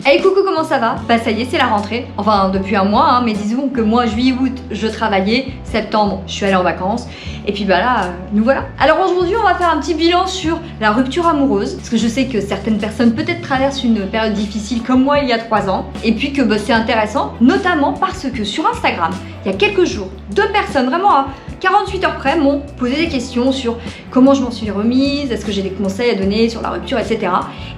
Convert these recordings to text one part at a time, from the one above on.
Hey coucou, comment ça va? Bah ça y est, c'est la rentrée. Enfin depuis un mois, hein, mais disons que moi juillet, août, je travaillais, septembre, je suis allée en vacances. Et puis bah là, nous voilà. Alors aujourd'hui, on va faire un petit bilan sur la rupture amoureuse. Parce que je sais que certaines personnes peut-être traversent une période difficile comme moi il y a 3 ans. Et puis que bah, c'est intéressant, notamment parce que sur Instagram, il y a quelques jours, 2 personnes vraiment à 48 heures près m'ont posé des questions sur comment je m'en suis remise, est-ce que j'ai des conseils à donner sur la rupture, etc.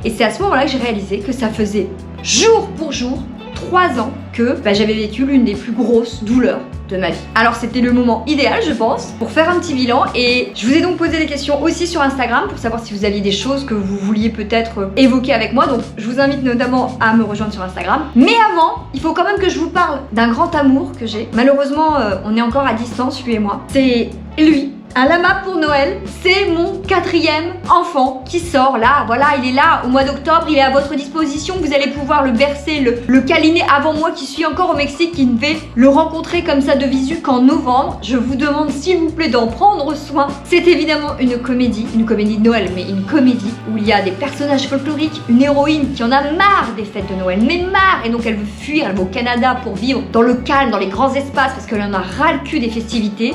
Et c'est à ce moment-là que j'ai réalisé que ça faisait jour pour jour 3 ans que j'avais vécu l'une des plus grosses douleurs de ma vie. Alors c'était le moment idéal, je pense, pour faire un petit bilan, et je vous ai donc posé des questions aussi sur Instagram pour savoir si vous aviez des choses que vous vouliez peut-être évoquer avec moi. Donc je vous invite notamment à me rejoindre sur Instagram. Mais avant, il faut quand même que je vous parle d'un grand amour que j'ai. Malheureusement, on est encore à distance, lui et moi. C'est lui. Un lama pour Noël, c'est mon 4e enfant qui sort là, voilà, il est là au mois d'octobre, il est à votre disposition, vous allez pouvoir le bercer, le câliner avant moi qui suis encore au Mexique, qui ne vais le rencontrer comme ça de visu qu'en novembre. Je vous demande s'il vous plaît d'en prendre soin. C'est évidemment une comédie de Noël, mais une comédie où il y a des personnages folkloriques, une héroïne qui en a marre des fêtes de Noël, mais marre, et donc elle veut fuir, elle va au Canada pour vivre dans le calme, dans les grands espaces, parce qu'elle en a ras le cul des festivités.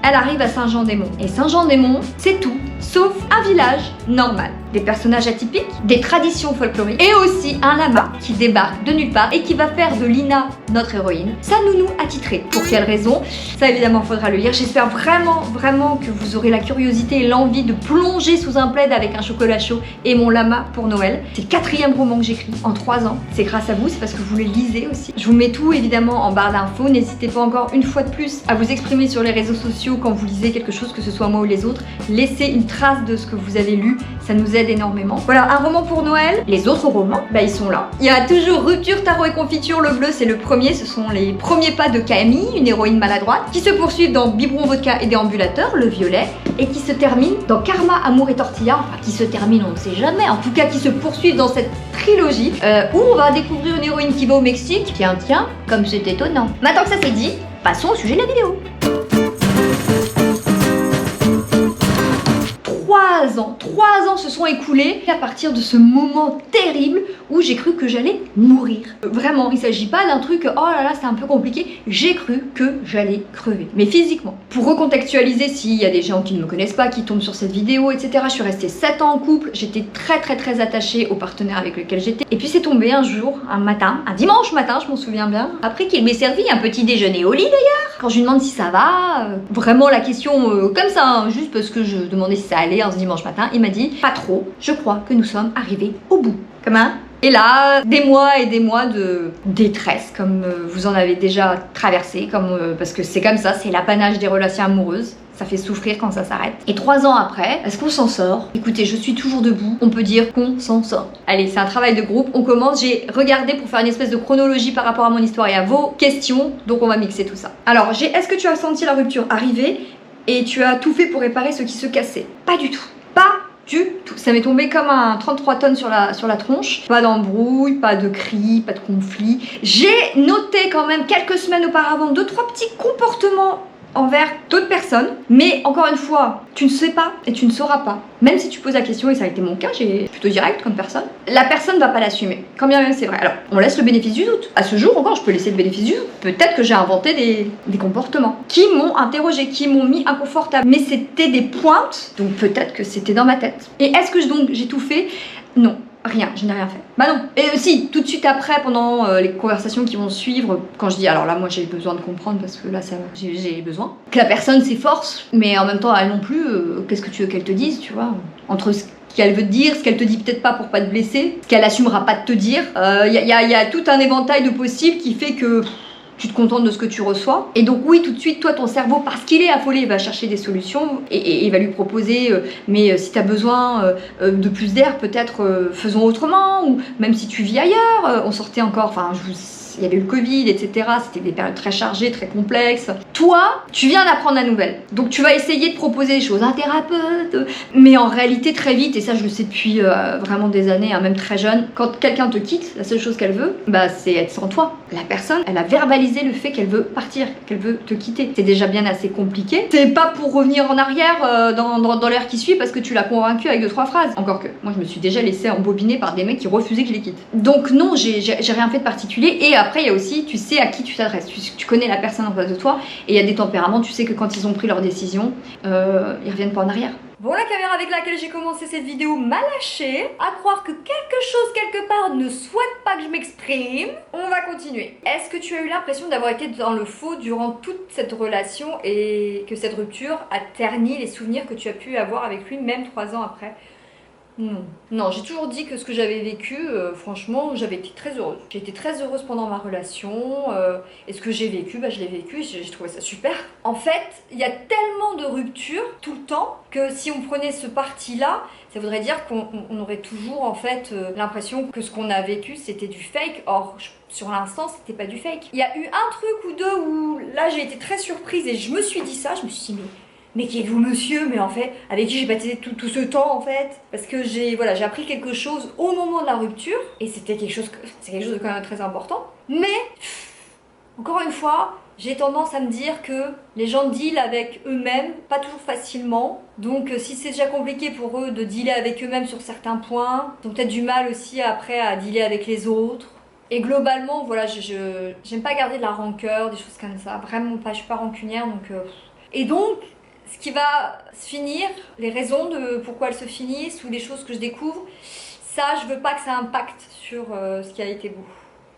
Elle arrive à Saint-Jean-des-Monts. Et Saint-Jean-des-Monts, c'est tout, sauf un village normal. Des personnages atypiques, des traditions folkloriques, et aussi un lama qui débarque de nulle part et qui va faire de Lina, notre héroïne, sa nounou attitrée. Pour quelle raison? Ça évidemment faudra le lire. J'espère vraiment que vous aurez la curiosité et l'envie de plonger sous un plaid avec un chocolat chaud et mon lama pour Noël. C'est le 4e roman que j'écris en 3 ans. C'est grâce à vous, c'est parce que vous le lisez aussi. Je vous mets tout évidemment en barre d'infos. N'hésitez pas encore une fois de plus à vous exprimer sur les réseaux sociaux quand vous lisez quelque chose, que ce soit moi ou les autres. Laissez une trace de ce que vous avez lu, ça nous aide énormément. Voilà, un roman pour Noël. Les autres romans, ils sont là. Il y a toujours Rupture, Tarot et Confiture. Le bleu, c'est le premier. Ce sont les premiers pas de Camille, une héroïne maladroite, qui se poursuivent dans Biberon, Vodka et Déambulateur, le violet, et qui se termine dans Karma, Amour et Tortilla. Enfin, qui se termine, on ne sait jamais. En tout cas, qui se poursuivent dans cette trilogie où on va découvrir une héroïne qui va au Mexique. Tiens, comme c'est étonnant. Maintenant que ça c'est dit, passons au sujet de la vidéo. 3 ans se sont écoulés à partir de ce moment terrible où j'ai cru que j'allais mourir. Vraiment, il s'agit pas d'un truc oh là là c'est un peu compliqué, j'ai cru que j'allais crever, mais physiquement. Pour recontextualiser, s'il y a des gens qui ne me connaissent pas, qui tombent sur cette vidéo, etc. Je suis restée 7 ans en couple, j'étais très attachée au partenaire avec lequel j'étais, et puis c'est tombé un jour, un matin, un dimanche matin, je m'en souviens bien, après qu'il m'ait servi un petit déjeuner au lit d'ailleurs. Quand je lui demande si ça va, vraiment la question comme ça, hein, juste parce que je demandais si ça allait ce dimanche matin, il m'a dit pas trop, je crois que nous sommes arrivés au bout. Comment? Et là, des mois et des mois de détresse, comme vous en avez déjà traversé, parce que c'est comme ça, c'est l'apanage des relations amoureuses. Ça fait souffrir quand ça s'arrête. Et 3 ans après, est-ce qu'on s'en sort? Écoutez, je suis toujours debout, on peut dire qu'on s'en sort. Allez, c'est un travail de groupe, on commence. J'ai regardé pour faire une espèce de chronologie par rapport à mon histoire et à vos questions, donc on va mixer tout ça. Alors, est-ce que tu as senti la rupture arriver et tu as tout fait pour réparer ce qui se cassait? Pas du tout. Pas du tout. Ça m'est tombé comme un 33 tonnes sur la tronche. Pas d'embrouille, pas de cris, pas de conflit. J'ai noté quand même quelques semaines auparavant 2-3 petits comportements envers d'autres personnes, mais encore une fois, tu ne sais pas et tu ne sauras pas. Même si tu poses la question, et ça a été mon cas, j'ai plutôt direct comme personne, la personne va pas l'assumer, quand bien même c'est vrai. Alors, on laisse le bénéfice du doute. À ce jour encore, je peux laisser le bénéfice du doute. Peut-être que j'ai inventé des comportements qui m'ont interrogé, qui m'ont mis inconfortable, mais c'était des pointes, donc peut-être que c'était dans ma tête. Et est-ce que donc j'ai tout fait? Non. Rien, je n'ai rien fait. Bah non. Et si, tout de suite après, pendant les conversations qui vont suivre, quand je dis, alors là, moi j'ai besoin de comprendre parce que là, j'ai besoin que la personne s'efforce, mais en même temps, elle non plus, qu'est-ce que tu veux qu'elle te dise, tu vois? Entre ce qu'elle veut te dire, ce qu'elle te dit peut-être pas pour pas te blesser, ce qu'elle assumera pas de te dire, y a tout un éventail de possibles qui fait que tu te contentes de ce que tu reçois. Et donc oui, tout de suite, toi, ton cerveau, parce qu'il est affolé, va chercher des solutions et il va lui proposer mais si tu as besoin de plus d'air, peut-être faisons autrement, ou même si tu vis ailleurs, on sortait encore, enfin, il y avait eu le Covid, etc. C'était des périodes très chargées, très complexes. Toi, tu viens d'apprendre la nouvelle. Donc tu vas essayer de proposer des choses à un thérapeute. Mais en réalité, très vite, et ça je le sais depuis vraiment des années, hein, même très jeune, quand quelqu'un te quitte, la seule chose qu'elle veut, bah, c'est être sans toi. La personne, elle a verbalisé le fait qu'elle veut partir, qu'elle veut te quitter. C'est déjà bien assez compliqué. C'est pas pour revenir en arrière dans l'heure qui suit parce que tu l'as convaincu avec 2-3 phrases. Encore que, moi je me suis déjà laissée embobiner par des mecs qui refusaient que je les quitte. Donc non, j'ai rien fait de particulier. Et après, il y a aussi, tu sais à qui tu t'adresses. Tu connais la personne en face de toi. Et il y a des tempéraments, tu sais que quand ils ont pris leur décision, ils reviennent pas en arrière. Bon, la caméra avec laquelle j'ai commencé cette vidéo m'a lâché. À croire que quelque chose quelque part ne souhaite pas que je m'exprime. On va continuer. Est-ce que tu as eu l'impression d'avoir été dans le faux durant toute cette relation et que cette rupture a terni les souvenirs que tu as pu avoir avec lui même 3 ans après? Non, j'ai toujours dit que ce que j'avais vécu, franchement, j'avais été très heureuse. J'ai été très heureuse pendant ma relation, et ce que j'ai vécu, bah, je l'ai vécu, j'ai trouvé ça super. En fait, il y a tellement de ruptures tout le temps que si on prenait ce parti-là, ça voudrait dire qu'on aurait toujours en fait l'impression que ce qu'on a vécu c'était du fake. Or, sur l'instant, c'était pas du fake. Il y a eu un truc ou deux où là j'ai été très surprise et je me suis dit ça, je me suis dit mais qui êtes-vous monsieur? Mais en fait, avec qui j'ai passé tout ce temps en fait? Parce que j'ai appris quelque chose au moment de la rupture et c'était quelque chose de quand même très important. Mais, encore une fois, j'ai tendance à me dire que les gens dealent avec eux-mêmes, pas toujours facilement. Donc si c'est déjà compliqué pour eux de dealer avec eux-mêmes sur certains points, ils ont peut-être du mal aussi après à dealer avec les autres. Et globalement, voilà, j'aime pas garder de la rancœur, des choses comme ça. Vraiment pas, je suis pas rancunière donc... Et donc, ce qui va se finir, les raisons de pourquoi elles se finissent ou les choses que je découvre, ça, je veux pas que ça impacte sur ce qui a été beau.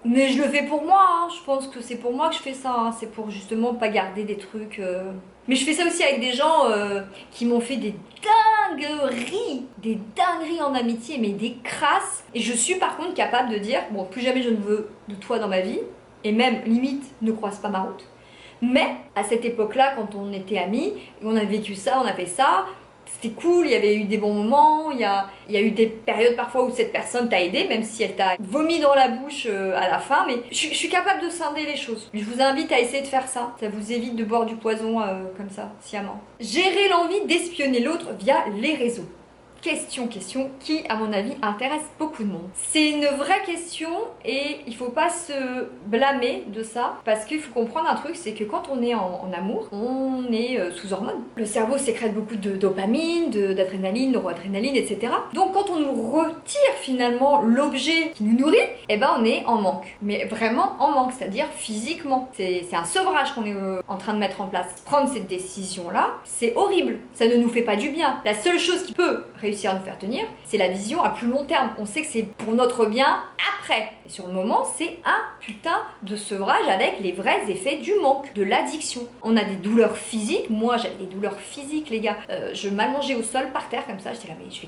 Mais je le fais pour moi, hein. Je pense que c'est pour moi que je fais ça, hein. C'est pour justement pas garder des trucs... Mais je fais ça aussi avec des gens qui m'ont fait des dingueries en amitié, mais des crasses. Et je suis par contre capable de dire, bon, plus jamais je ne veux de toi dans ma vie, et même, limite, ne croise pas ma route. Mais à cette époque-là, quand on était amis, on a vécu ça, on a fait ça, c'était cool, il y avait eu des bons moments, il y a eu des périodes parfois où cette personne t'a aidé, même si elle t'a vomi dans la bouche à la fin, mais je suis capable de scinder les choses. Je vous invite à essayer de faire ça, ça vous évite de boire du poison comme ça, sciemment. Gérer l'envie d'espionner l'autre via les réseaux. Question qui, à mon avis, intéresse beaucoup de monde. C'est une vraie question et il faut pas se blâmer de ça parce qu'il faut comprendre un truc, c'est que quand on est en amour, on est sous hormones. Le cerveau sécrète beaucoup de dopamine, d'adrénaline, noradrénaline, etc. Donc quand on nous retire finalement l'objet qui nous nourrit, eh ben on est en manque. Mais vraiment en manque, c'est-à-dire physiquement. C'est un sevrage qu'on est en train de mettre en place. Prendre cette décision-là, c'est horrible. Ça ne nous fait pas du bien. La seule chose qui peut réussir à nous faire tenir, c'est la vision à plus long terme. On sait que c'est pour notre bien après. Et sur le moment, c'est un putain de sevrage avec les vrais effets du manque, de l'addiction. On a des douleurs physiques. Moi, j'avais des douleurs physiques, les gars. Je m'allongeais au sol par terre comme ça. J'étais là, mais je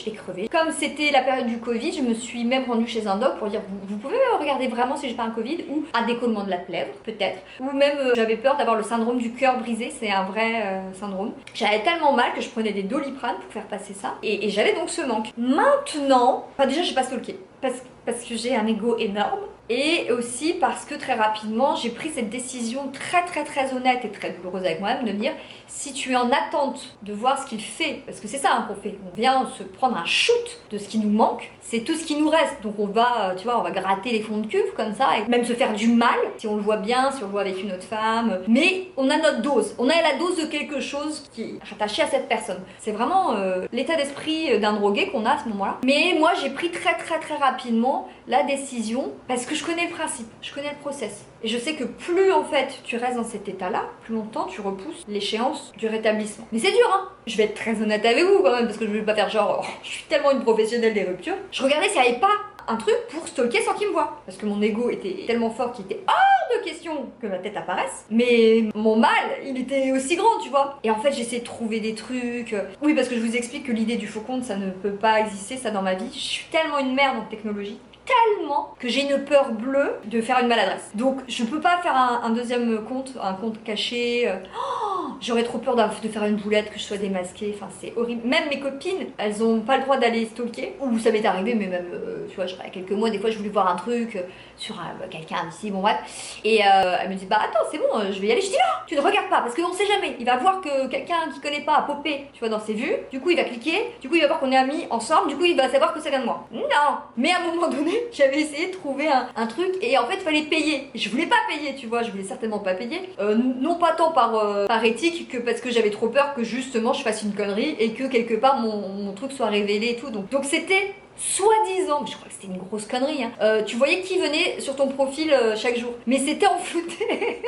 vais crever. Comme c'était la période du Covid, je me suis même rendue chez un doc pour dire, vous pouvez regarder vraiment si j'ai pas un Covid ou un décollement de la plèvre, peut-être. Ou même, j'avais peur d'avoir le syndrome du cœur brisé. C'est un vrai syndrome. J'avais tellement mal que je prenais des Doliprane pour faire passer ça. Et j'avais donc ce manque. Maintenant, enfin déjà j'ai pas stalké parce que j'ai un ego énorme et aussi parce que très rapidement j'ai pris cette décision très honnête et très douloureuse avec moi-même de me dire si tu es en attente de voir ce qu'il fait, parce que c'est ça hein, qu'on fait, on vient se prendre un shoot de ce qui nous manque, c'est tout ce qui nous reste, donc on va, tu vois, on va gratter les fonds de cuve comme ça et même se faire du mal si on le voit bien, si on le voit avec une autre femme, mais on a notre dose, on a la dose de quelque chose qui est rattaché à cette personne. C'est vraiment l'état d'esprit d'un drogué qu'on a à ce moment-là. Mais moi j'ai pris très rapidement la décision parce que je connais le principe, je connais le process. Et je sais que plus en fait tu restes dans cet état-là, plus longtemps tu repousses l'échéance du rétablissement. Mais c'est dur hein. Je vais être très honnête avec vous quand même parce que je vais pas faire genre oh, je suis tellement une professionnelle des ruptures. Je regardais s'il n'y avait pas un truc pour stalker sans qu'il me voie. Parce que mon ego était tellement fort qu'il était hors de question que ma tête apparaisse. Mais mon mal, il était aussi grand, tu vois. Et en fait, j'essayais de trouver des trucs. Oui, parce que je vous explique que l'idée du faux compte, ça ne peut pas exister, ça dans ma vie. Je suis tellement une merde en technologie. Tellement que j'ai une peur bleue de faire une maladresse. Donc je peux pas faire un deuxième compte, un compte caché. Oh J'aurais trop peur de faire une boulette, que je sois démasquée, enfin c'est horrible. Même mes copines, elles ont pas le droit d'aller stalker, ou ça m'est arrivé, mais même, tu vois, il y a quelques mois, des fois je voulais voir un truc sur quelqu'un d'ici, bon bref, et elle me dit, bah attends, c'est bon, je vais y aller. Je dis non, tu ne regardes pas, parce qu'on sait jamais, il va voir que quelqu'un qui connaît pas a popé, tu vois, dans ses vues, du coup il va cliquer, du coup il va voir qu'on est amis ensemble, du coup il va savoir que ça vient de moi. Non. Mais à un moment donné, j'avais essayé de trouver un truc, et en fait il fallait payer. Je voulais pas payer, tu vois, je voulais certainement pas payer, non pas tant par éthique que parce que j'avais trop peur que justement je fasse une connerie et que quelque part mon truc soit révélé et tout. Donc c'était soi-disant, mais je crois que c'était une grosse connerie, hein. Tu voyais qui venait sur ton profil chaque jour, mais c'était en flouté.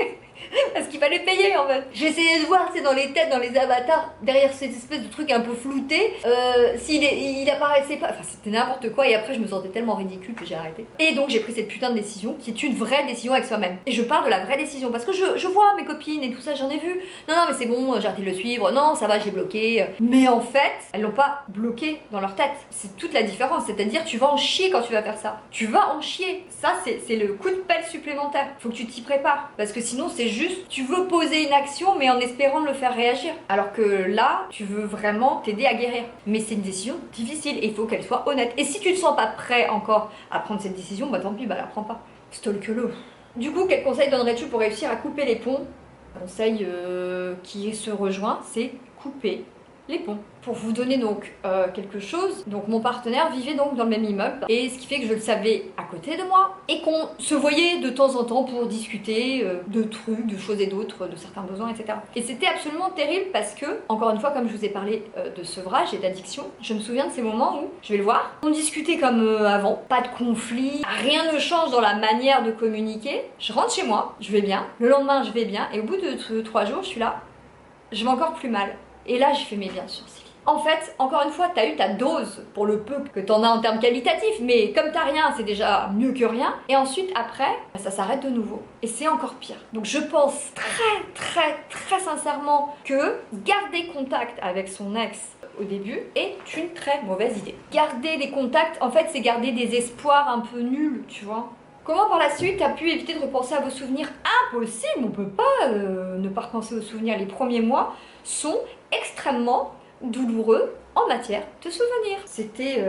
Parce qu'il fallait payer en fait. J'essayais de voir, c'est dans les têtes, dans les avatars, derrière cette espèce de truc un peu flouté, il apparaissait pas. Enfin, c'était n'importe quoi. Et après, je me sentais tellement ridicule que j'ai arrêté. Et donc, j'ai pris cette putain de décision qui est une vraie décision avec soi-même. Et je parle de la vraie décision parce que je vois mes copines et tout ça, j'en ai vu. Non, mais c'est bon, j'ai arrêté de le suivre. Non, ça va, j'ai bloqué. Mais en fait, elles l'ont pas bloqué dans leur tête. C'est toute la différence. C'est-à-dire, tu vas en chier quand tu vas faire ça. Tu vas en chier. Ça, c'est le coup de pelle supplémentaire. Faut que tu t'y prépares. Parce que sinon, c'est juste, tu veux poser une action mais en espérant le faire réagir. Alors que là, tu veux vraiment t'aider à guérir. Mais c'est une décision difficile et il faut qu'elle soit honnête. Et si tu ne sens pas prêt encore à prendre cette décision, bah tant pis, bah la prends pas. Stalk-le. Du coup, quel conseil donnerais-tu pour réussir à couper les ponts? Un conseil qui se rejoint, c'est couper les ponts. Pour vous donner donc quelque chose, donc mon partenaire vivait donc dans le même immeuble et ce qui fait que je le savais à côté de moi et qu'on se voyait de temps en temps pour discuter de trucs, de choses et d'autres, de certains besoins, etc. Et c'était absolument terrible parce que, encore une fois, comme je vous ai parlé de sevrage et d'addiction, je me souviens de ces moments où je vais le voir, on discutait comme avant, pas de conflit, rien ne change dans la manière de communiquer. Je rentre chez moi, je vais bien, le lendemain je vais bien et au bout de 3 jours, je suis là, je vais encore plus mal. Et là, j'ai fait mes bien sûr, Sylvie. En fait, encore une fois, t'as eu ta dose pour le peu que t'en as en termes qualitatifs, mais comme t'as rien, c'est déjà mieux que rien. Et ensuite, après, ça s'arrête de nouveau. Et c'est encore pire. Donc je pense très sincèrement que garder contact avec son ex au début est une très mauvaise idée. Garder des contacts, en fait, c'est garder des espoirs un peu nuls, tu vois. Comment par la suite t'as pu éviter de repenser à vos souvenirs? Impossible, on peut pas ne pas repenser aux souvenirs. Les premiers mois sont extrêmement douloureux en matière de souvenirs. C'était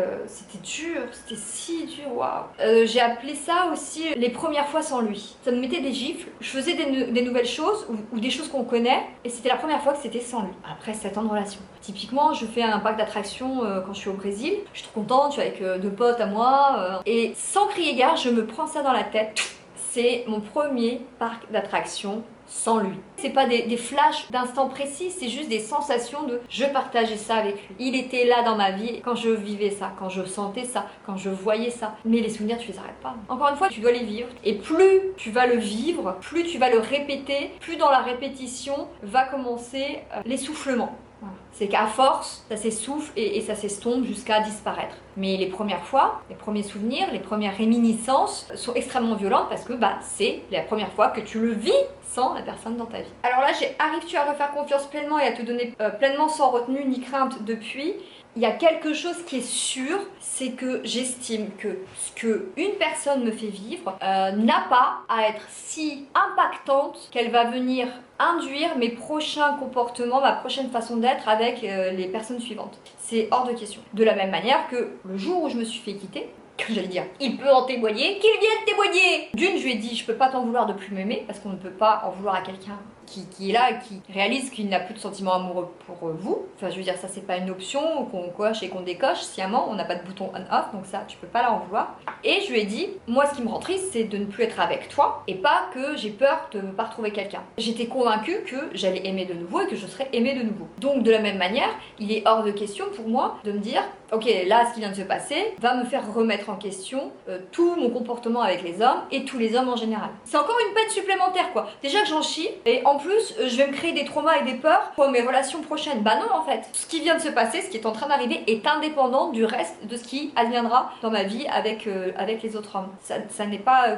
dur, c'était si dur, waouh. J'ai appelé ça aussi les premières fois sans lui. Ça me mettait des gifles, je faisais des nouvelles choses ou des choses qu'on connaît et c'était la première fois que c'était sans lui. Après 7 ans de relation. Typiquement, je fais un parc d'attractions quand je suis au Brésil. Je suis trop contente, je suis avec 2 potes à moi et sans crier gare, je me prends ça dans la tête. C'est mon premier parc d'attractions sans lui. C'est pas des flashs d'instants précis, c'est juste des sensations de je partageais ça avec lui. Il était là dans ma vie quand je vivais ça, quand je sentais ça, quand je voyais ça. Mais les souvenirs, tu les arrêtes pas. Encore une fois, tu dois les vivre. Et plus tu vas le vivre, plus tu vas le répéter, plus dans la répétition va commencer l'essoufflement. Voilà. C'est qu'à force, ça s'essouffle et ça s'estompe jusqu'à disparaître. Mais les premières fois, les premiers souvenirs, les premières réminiscences sont extrêmement violentes parce que c'est la première fois que tu le vis sans la personne dans ta vie. Alors là, arrives-tu à refaire confiance pleinement et à te donner pleinement sans retenue ni crainte depuis? Il y a quelque chose qui est sûr, c'est que j'estime que ce qu'une personne me fait vivre n'a pas à être si impactante qu'elle va venir induire mes prochains comportements, ma prochaine façon d'être avec les personnes suivantes. C'est hors de question. De la même manière que le jour où je me suis fait quitter, que j'allais dire, il peut en témoigner, qu'il vienne témoigner. D'une, je lui ai dit, je peux pas t'en vouloir de plus m'aimer, parce qu'on ne peut pas en vouloir à quelqu'un qui est là, qui réalise qu'il n'a plus de sentiments amoureux pour vous. Enfin, je veux dire, ça c'est pas une option qu'on coche et qu'on décoche sciemment, on n'a pas de bouton on-off, donc ça, tu peux pas leur en vouloir. Et je lui ai dit, moi ce qui me rend triste, c'est de ne plus être avec toi, et pas que j'ai peur de ne pas retrouver quelqu'un. J'étais convaincue que j'allais aimer de nouveau et que je serais aimée de nouveau. Donc de la même manière, il est hors de question pour moi de me dire, ok, là ce qui vient de se passer va me faire remettre en question tout mon comportement avec les hommes et tous les hommes en général. C'est encore une peine supplémentaire quoi. Déjà que j'en chie, et en plus je vais me créer des traumas et des peurs pour mes relations prochaines. Bah non en fait. Ce qui vient de se passer, ce qui est en train d'arriver est indépendant du reste de ce qui adviendra dans ma vie avec les autres hommes. Ça n'est pas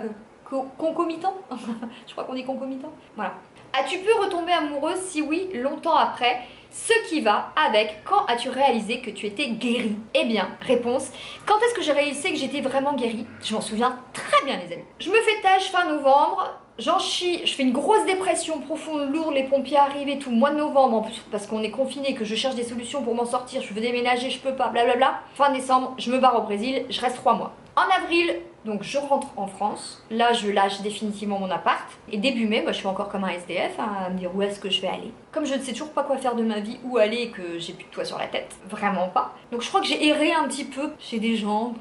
concomitant. Je crois qu'on est concomitant. Voilà. As-tu pu retomber amoureuse? Si oui, longtemps après? Ce qui va avec, quand as-tu réalisé que tu étais guérie? Eh bien, réponse, quand est-ce que j'ai réalisé que j'étais vraiment guérie? Je m'en souviens très très bien les amis. Je me fais têche fin novembre. J'en chie, je fais une grosse dépression profonde, lourde, les pompiers arrivent et tout, mois de novembre en plus parce qu'on est confiné, que je cherche des solutions pour m'en sortir, je veux déménager, je peux pas, blablabla. Fin décembre, je me barre au Brésil, je reste 3 mois. En avril, donc je rentre en France, là je lâche définitivement mon appart, et début mai, je suis encore comme un SDF, hein, à me dire où est-ce que je vais aller. Comme je ne sais toujours pas quoi faire de ma vie, où aller, et que j'ai plus de toit sur la tête, vraiment pas. Donc je crois que j'ai erré un petit peu chez des gens,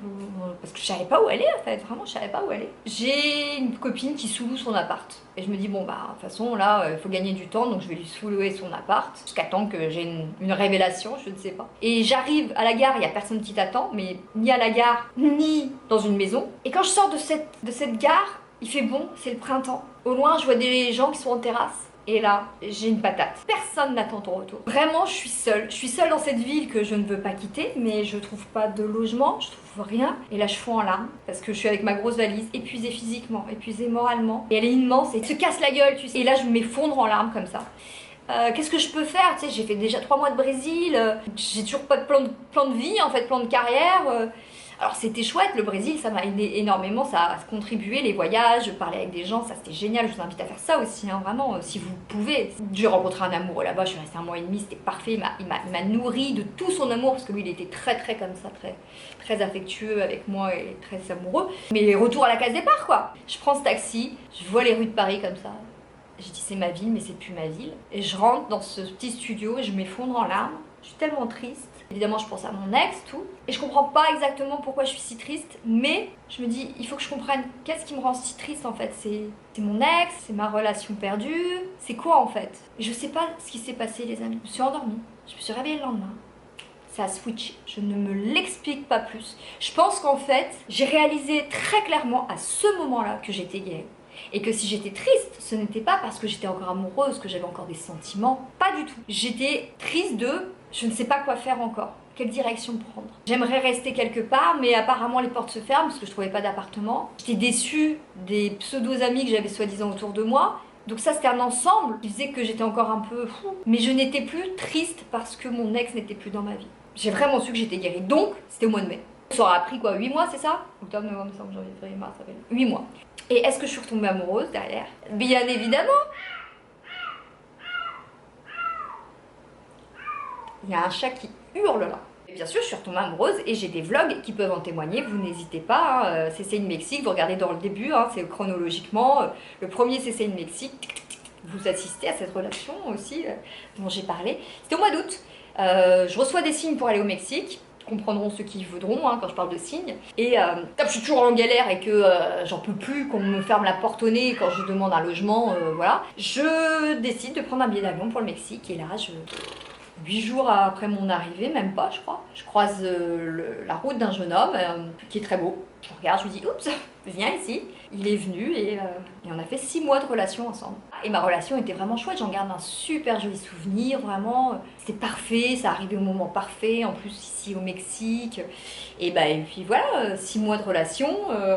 parce que je savais pas où aller en fait, vraiment je savais pas où aller. J'ai une copine qui sous-loue son appart, et je me dis bon bah de toute façon là il faut gagner du temps, donc je vais lui sous-louer son appart, jusqu'à temps que j'ai une révélation, je ne sais pas. Et j'arrive à la gare, il y a personne qui t'attend, mais ni à la gare, ni dans une maison. Et quand je sors de cette gare, il fait bon, c'est le printemps. Au loin, je vois des gens qui sont en terrasse. Et là, j'ai une patate. Personne n'attend ton retour. Vraiment, je suis seule. Je suis seule dans cette ville que je ne veux pas quitter, mais je trouve pas de logement, je trouve rien. Et là, je fonds en larmes parce que je suis avec ma grosse valise, épuisée physiquement, épuisée moralement. Et elle est immense et se casse la gueule, tu sais. Et là, je m'effondre en larmes comme ça. Qu'est-ce que je peux faire? Tu sais, j'ai fait déjà 3 mois de Brésil, j'ai toujours pas de plan de vie, en fait, plan de carrière. Alors c'était chouette, le Brésil, ça m'a aidé énormément, ça a contribué, les voyages, parler avec des gens, ça c'était génial, je vous invite à faire ça aussi, hein, vraiment, si vous pouvez. J'ai rencontré un amoureux là-bas, je suis restée 1 mois et demi, c'était parfait, il m'a nourri de tout son amour, parce que lui il était très comme ça, très affectueux avec moi et très amoureux. Mais retour à la case départ quoi. Je prends ce taxi, je vois les rues de Paris comme ça, j'ai dit c'est ma ville mais c'est plus ma ville. Et je rentre dans ce petit studio et je m'effondre en larmes, je suis tellement triste. Évidemment, je pense à mon ex, tout. Et je comprends pas exactement pourquoi je suis si triste, mais je me dis, il faut que je comprenne qu'est-ce qui me rend si triste en fait. C'est mon ex, c'est ma relation perdue, c'est quoi en fait? Et je sais pas ce qui s'est passé les amis. Je me suis endormie, je me suis réveillée le lendemain. Ça a switché, je ne me l'explique pas plus. Je pense qu'en fait, j'ai réalisé très clairement à ce moment-là que j'étais guérie. Et que si j'étais triste, ce n'était pas parce que j'étais encore amoureuse, que j'avais encore des sentiments. Pas du tout. J'étais triste de je ne sais pas quoi faire encore. Quelle direction prendre? J'aimerais rester quelque part, mais apparemment les portes se ferment parce que je trouvais pas d'appartement. J'étais déçue des pseudo-amis que j'avais soi-disant autour de moi. Donc ça c'était un ensemble qui faisait que j'étais encore un peu fou. Mais je n'étais plus triste parce que mon ex n'était plus dans ma vie. J'ai vraiment su que j'étais guérie. Donc c'était au mois de mai. Ça aura pris quoi, 8 mois c'est ça? Octobre, novembre, décembre, janvier, février, mars, avril. 8 mois. Et est-ce que je suis retombée amoureuse derrière? Bien évidemment. Il y a un chat qui hurle là. Et bien sûr, je suis retombée amoureuse et j'ai des vlogs qui peuvent en témoigner. Vous n'hésitez pas. Hein. C'est une Mexique. Vous regardez dans le début, hein, c'est chronologiquement. Le premier, c'est une Mexique. Vous assistez à cette relation aussi dont j'ai parlé. C'était au mois d'août. Je reçois des signes pour aller au Mexique. Comprendront ceux qui voudront hein, quand je parle de signes. Et comme je suis toujours en galère et que j'en peux plus qu'on me ferme la porte au nez quand je demande un logement, voilà, je décide de prendre un billet d'avion pour le Mexique. Et là, 8 jours après mon arrivée, même pas je crois, je croise la route d'un jeune homme qui est très beau. Je regarde, je lui dis oups, viens ici. Il est venu et on a fait 6 mois de relation ensemble. Et ma relation était vraiment chouette, j'en garde un super joli souvenir, vraiment. C'était parfait, ça arrivait au moment parfait, en plus ici au Mexique. Et puis voilà, 6 mois de relation.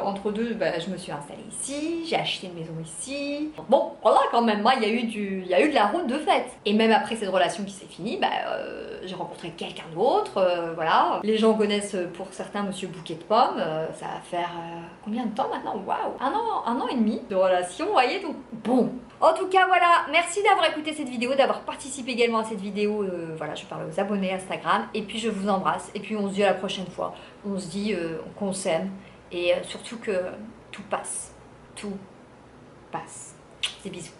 Entre deux, je me suis installée ici, j'ai acheté une maison ici. Bon, voilà quand même, moi, il y a eu de la route de fait. Et même après cette relation qui s'est finie, j'ai rencontré quelqu'un d'autre, voilà. Les gens connaissent pour certains Monsieur Bouquet de Pommes, ça va faire combien de temps maintenant? Waouh, un an et demi de relation, vous voyez, donc bon. En tout cas, voilà, merci d'avoir écouté cette vidéo, d'avoir participé également à cette vidéo. Voilà, je parle aux abonnés Instagram. Et puis, je vous embrasse. Et puis, on se dit à la prochaine fois. On se dit qu'on s'aime. Et surtout que tout passe. Tout passe. Des bisous.